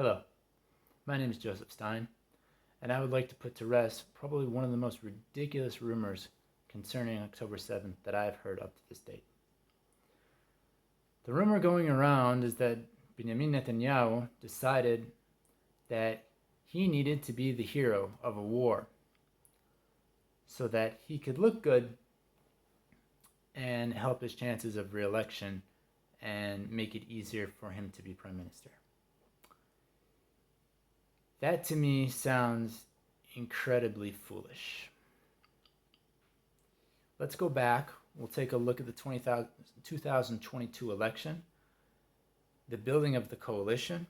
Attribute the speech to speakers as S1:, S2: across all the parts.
S1: Hello, my name is Joseph Stein, and I would like to put to rest probably one of the most ridiculous rumors concerning October 7th that I have heard up to this date. The rumor going around is that Benjamin Netanyahu decided that he needed to be the hero of a war so that he could look good and help his chances of re-election and make it easier for him to be prime minister. That to me sounds incredibly foolish. Let's go back. We'll take a look at the 2022 election, the building of the coalition,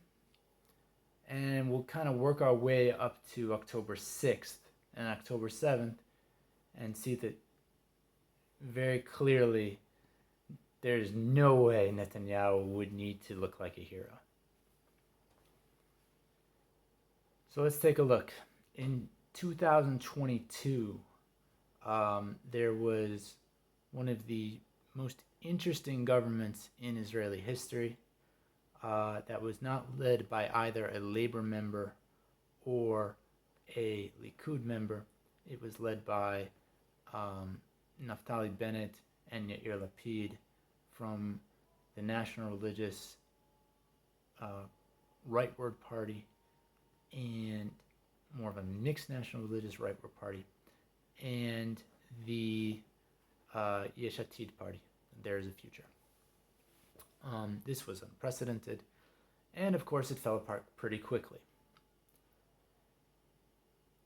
S1: and we'll kind of work our way up to October 6th and October 7th and see that very clearly there's no way Netanyahu would need to look like a hero. So let's take a look. In 2022, there was one of the most interesting governments in Israeli history that was not led by either a Labor member or a Likud member. It was led by Naftali Bennett and Yair Lapid from the National Religious Rightward Party and more of a mixed National Religious Rightward Party and the Yesh Atid Party. There is a future. This was unprecedented, and of course it fell apart pretty quickly.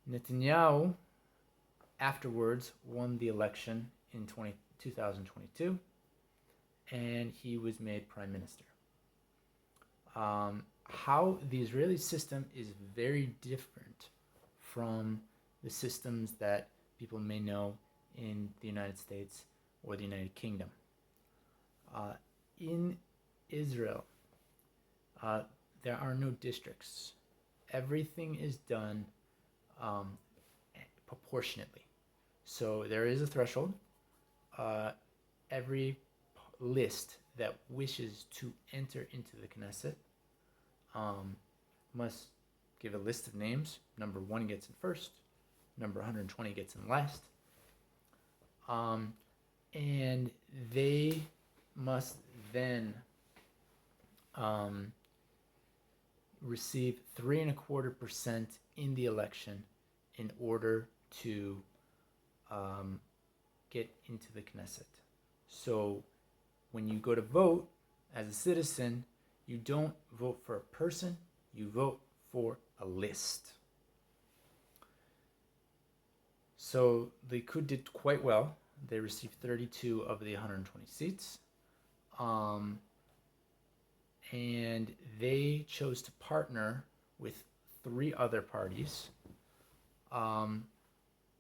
S1: Netanyahu afterwards won the election in 2022, and he was made prime minister. How the Israeli system is very different from the systems that people may know in the United States or the United Kingdom. In Israel, there are no districts. Everything is done proportionately. So there is a threshold. Every list that wishes to enter into the Knesset must give a list of names. Number 1 gets in first. Number 120 gets in last. And they must then receive 3.25% in the election in order to get into the Knesset. So when you go to vote as a citizen, you don't vote for a person, you vote for a list. So the Likud did quite well. They received 32 of the 120 seats. And they chose to partner with 3 other parties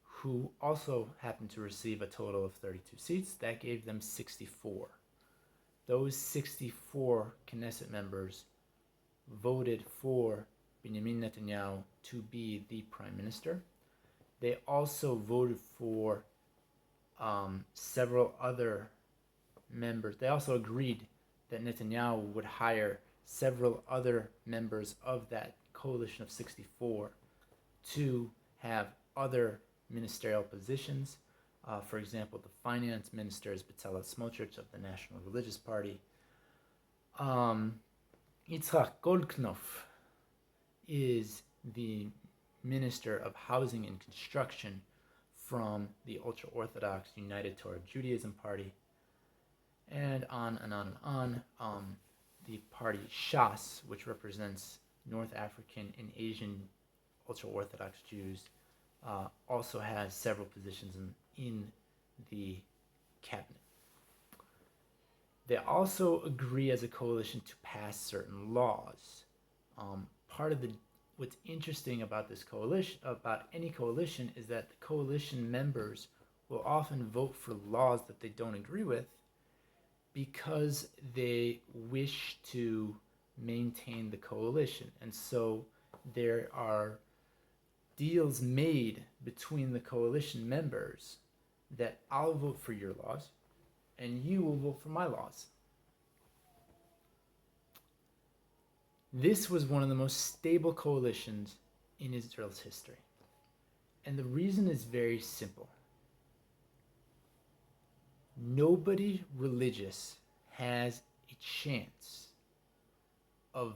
S1: who also happened to receive a total of 32 seats. That gave them 64. Those 64 Knesset members voted for Benjamin Netanyahu to be the prime minister. They also voted for several other members. They also agreed that Netanyahu would hire several other members of that coalition of 64 to have other ministerial positions. For example, the finance minister is Bezalel Smotrich of the National Religious Party. Yitzhak Goldknopf is the Minister of Housing and Construction from the ultra-Orthodox United Torah Judaism Party. And on and on and on. The party Shas, which represents North African and Asian ultra-Orthodox Jews, also has several positions in the cabinet. They also agree as a coalition to pass certain laws. What's interesting about this coalition, about any coalition, is that the coalition members will often vote for laws that they don't agree with because they wish to maintain the coalition. And so there are deals made between the coalition members that I'll vote for your laws and you will vote for my laws. This was one of the most stable coalitions in Israel's history. And the reason is very simple. Nobody religious has a chance of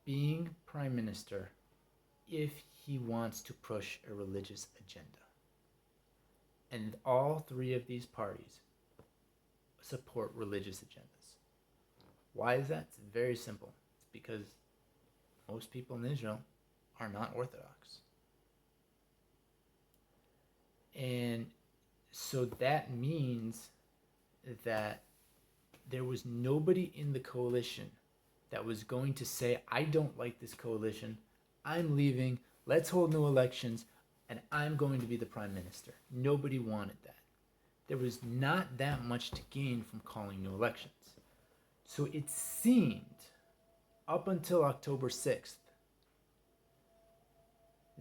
S1: being prime minister if he wants to push a religious agenda. And all three of these parties support religious agendas. Why is that? It's very simple. It's because most people in Israel are not Orthodox. And so that means that there was nobody in the coalition that was going to say, I don't like this coalition, I'm leaving, let's hold new elections, and I'm going to be the prime minister. Nobody wanted that. There was not that much to gain from calling new elections. So it seemed, up until October 6th,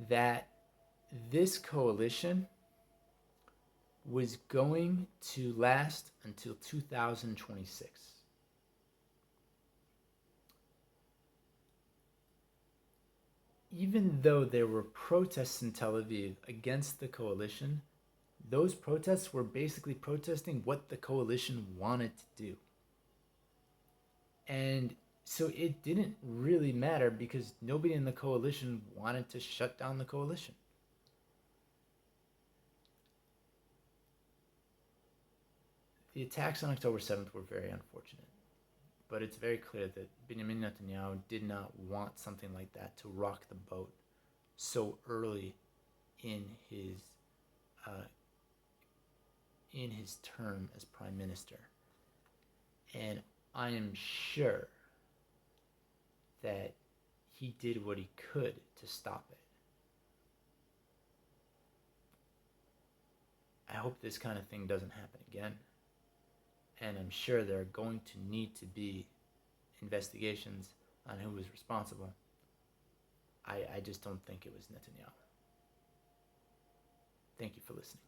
S1: that this coalition was going to last until 2026. Even though there were protests in Tel Aviv against the coalition, those protests were basically protesting what the coalition wanted to do. And so it didn't really matter because nobody in the coalition wanted to shut down the coalition. The attacks on October 7th were very unfortunate, but it's very clear that Benjamin Netanyahu did not want something like that to rock the boat so early in his term as prime minister. And I am sure that he did what he could to stop it. I hope this kind of thing doesn't happen again. And I'm sure there are going to need to be investigations on who was responsible. I just don't think it was Netanyahu. Thank you for listening.